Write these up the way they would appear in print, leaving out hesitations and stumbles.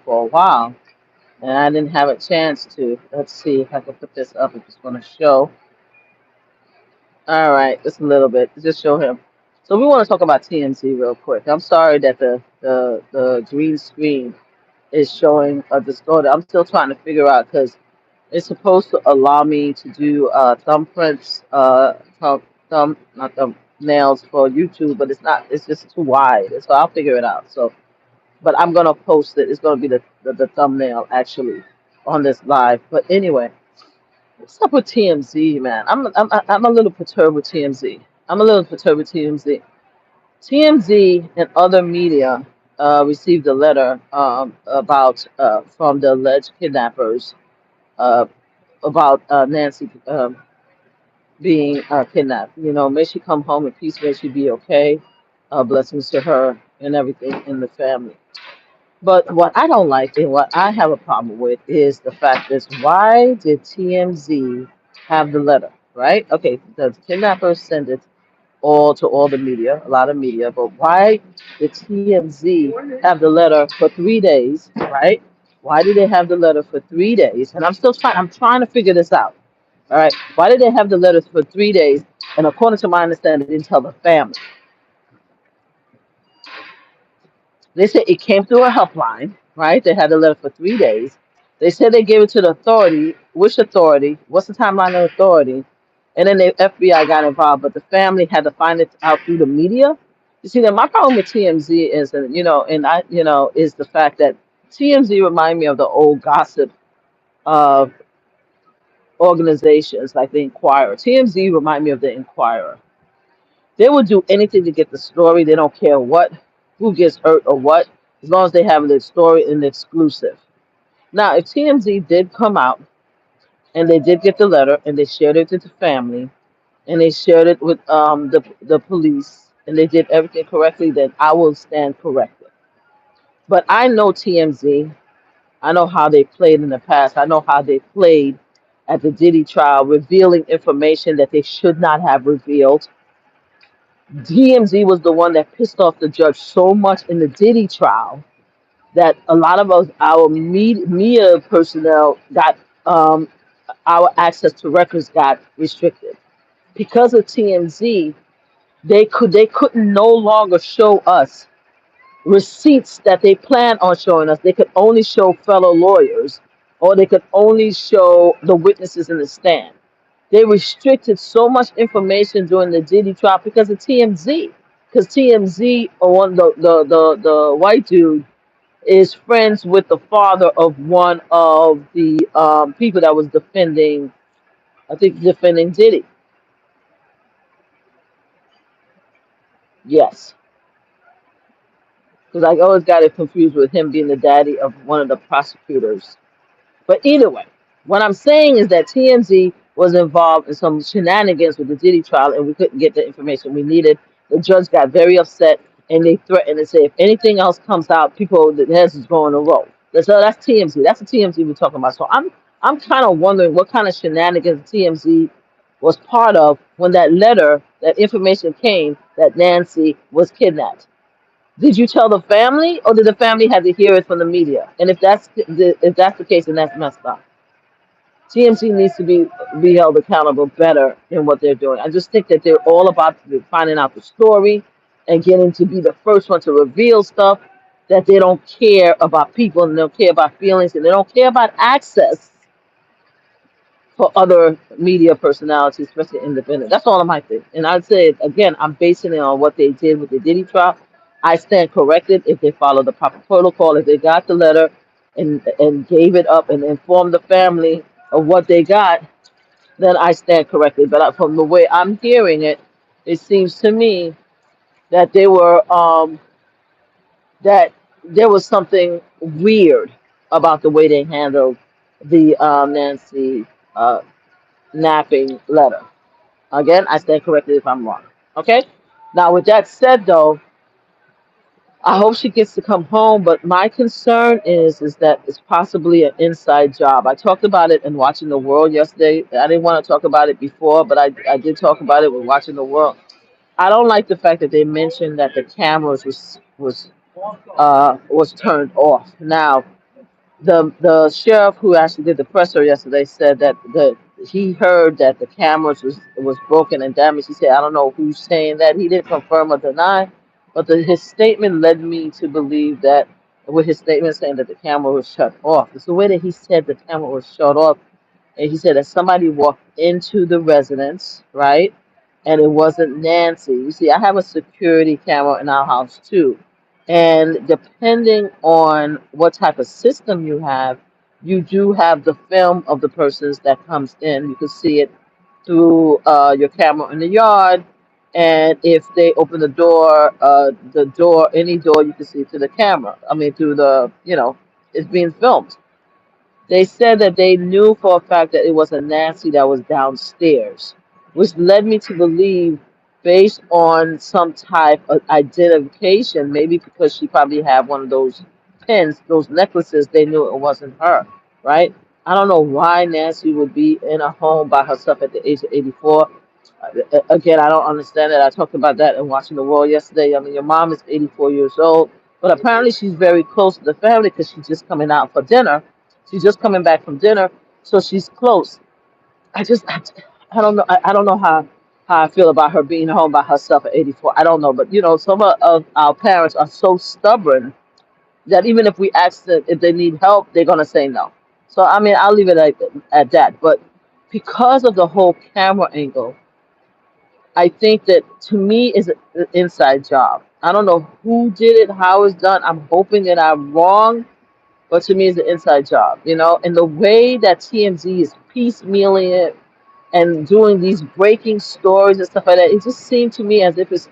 for a while, and I didn't have a chance to. Let's see if I can put this up. If it's going to show. All right, just a little bit. Just show him. So we want to talk about TMZ real quick. I'm sorry that the green screen is showing distorted. I'm still trying to figure out because it's supposed to allow me to do thumbprints, not thumb nails for YouTube, but it's not. It's just too wide. So I'll figure it out. So, but I'm gonna post it. It's gonna be the thumbnail actually on this live. But anyway, what's up with TMZ, man? I'm a little perturbed with TMZ. I'm a little perturbed with TMZ. TMZ and other media received a letter about from the alleged kidnappers uh, about Nancy being kidnapped. You know, may she come home in peace. May she be okay. Blessings to her and everything in the family. But what I don't like and what I have a problem with is the fact is why did TMZ have the letter, right? Okay, the kidnappers send it all to all the media, a lot of media, but why did TMZ have the letter for 3 days, right? Why did they have the letter for 3 days? And I'm trying to figure this out. All right. Why did they have the letters for 3 days? And according to my understanding, they didn't tell the family. They said it came through a helpline, right? They had the letter for 3 days. They said they gave it to the authority. Which authority? What's the timeline of authority? And then the FBI got involved, but the family had to find it out through the media. You see, that my problem with TMZ is, and is the fact that TMZ remind me of the old gossip uh, organizations like the Inquirer. TMZ remind me of the Inquirer. They will do anything to get the story. They don't care who gets hurt or what, as long as they have the story in the exclusive. Now, if TMZ did come out and they did get the letter and they shared it with the family and they shared it with the police and they did everything correctly, then I will stand corrected. But I know TMZ. I know how they played in the past. I know how they played at the Diddy trial, revealing information that they should not have revealed. DMZ was the one that pissed off the judge so much in the Diddy trial that a lot of us, our media personnel, got our access to records got restricted because of TMZ. They couldn't no longer show us receipts that they plan on showing us. They could only show fellow lawyers, or they could only show the witnesses in the stand. They restricted so much information during the Diddy trial because of TMZ. Because TMZ, or one the white dude, is friends with the father of one of the people that was defending, I think, defending Diddy. Yes, because I always got it confused with him being the daddy of one of the prosecutors. But either way, what I'm saying is that TMZ was involved in some shenanigans with the Diddy trial, and we couldn't get the information we needed. The judge got very upset, and they threatened to say if anything else comes out, people the heads is going to roll. So that's TMZ. That's the TMZ we're talking about. So I'm kind of wondering what kind of shenanigans TMZ was part of when that letter, that information came that Nancy was kidnapped. Did you tell the family, or did the family have to hear it from the media? And if that's the case, then that's messed up. TMC needs to be held accountable better in what they're doing. I just think that they're all about finding out the story and getting to be the first one to reveal stuff that they don't care about people and they don't care about feelings and they don't care about access for other media personalities, especially independent. That's all I might think. And I'd say again, I'm basing it on what they did with the Diddy trial. I stand corrected if they follow the proper protocol. If they got the letter and gave it up and informed the family of what they got, then I stand corrected. But from the way I'm hearing it, it seems to me that they were that there was something weird about the way they handled the Nancy uh, napping letter. Again, I stand corrected if I'm wrong. Okay? Now, with that said, though, I hope she gets to come home, but my concern is that it's possibly an inside job. I talked about it in Watching the World yesterday. I didn't want to talk about it before, but I did talk about it with Watching the World. I don't like the fact that they mentioned that the cameras was was turned off. Now, the sheriff who actually did the presser yesterday said that he heard that the cameras was broken and damaged. He said, I don't know who's saying that. He didn't confirm or deny, but his statement led me to believe that with his statement saying that the camera was shut off. It's the way that he said the camera was shut off, and he said that somebody walked into the residence, right? And it wasn't Nancy. You see, I have a security camera in our house too. And depending on what type of system you have, you do have the film of the persons that comes in. You can see it through your camera in the yard. And if they open the door, any door, you can see through the camera. I mean, through it's being filmed. They said that they knew for a fact that it was a Nancy that was downstairs, which led me to believe, based on some type of identification, maybe because she probably had one of those pins, those necklaces, they knew it wasn't her, right? I don't know why Nancy would be in a home by herself at the age of 84. Again, I don't understand it. I talked about that in Watching the World yesterday. I mean, your mom is 84 years old, but apparently she's very close to the family because she's just coming out for dinner. She's just coming back from dinner, so she's close. I don't know. I don't know how I feel about her being home by herself at 84. I don't know, but some of our parents are so stubborn that even if we ask them if they need help, they're gonna say no. So I mean, I'll leave it at that. But because of the whole camera angle, I think that to me is an inside job. I don't know who did it, how it's done. I'm hoping that I'm wrong, but to me, it's an inside job. And the way that TMZ is piecemealing it and doing these breaking stories and stuff like that, it just seemed to me as if it's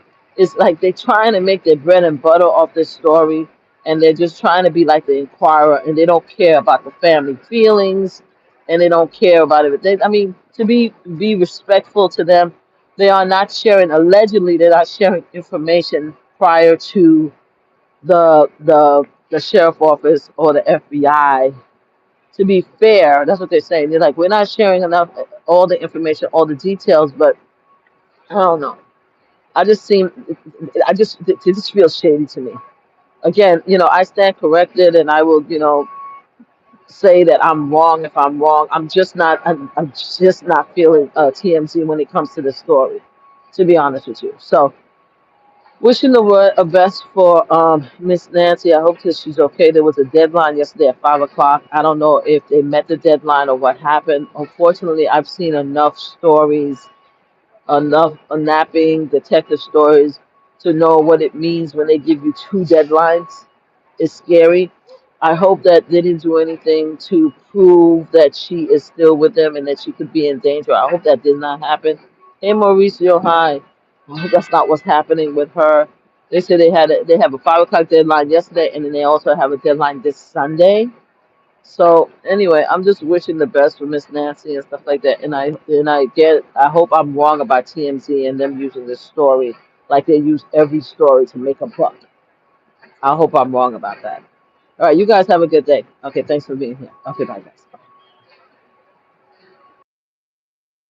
like they're trying to make their bread and butter off this story, and they're just trying to be like the Inquirer, and they don't care about the family feelings, and they don't care about it. I mean, to be respectful to them, they are not sharing. Allegedly, they're not sharing information prior to the sheriff office or the FBI. To be fair, that's what they're saying. They're like, we're not sharing enough, all the information, all the details, but I don't know. I just seem, it just feels shady to me. Again, I stand corrected, and I will, say that I'm wrong if I'm wrong. I'm just not feeling TMZ when it comes to the story, to be honest with you. So, wishing the best for Miss Nancy. I hope that she's okay. There was a deadline yesterday at 5 o'clock. I don't know if they met the deadline or what happened. Unfortunately, I've seen enough stories, enough napping detective stories to know what it means when they give you two deadlines. It's scary. I hope that they didn't do anything to prove that she is still with them and that she could be in danger. I hope that did not happen. Hey, Mauricio, hi. I hope that's not what's happening with her. They said they have a 5 o'clock deadline yesterday, and then they also have a deadline this Sunday. So anyway, I'm just wishing the best for Miss Nancy and stuff like that. I hope I'm wrong about TMZ and them using this story like they use every story to make a buck. I hope I'm wrong about that. All right, you guys have a good day. Okay, thanks for being here. Okay, bye guys.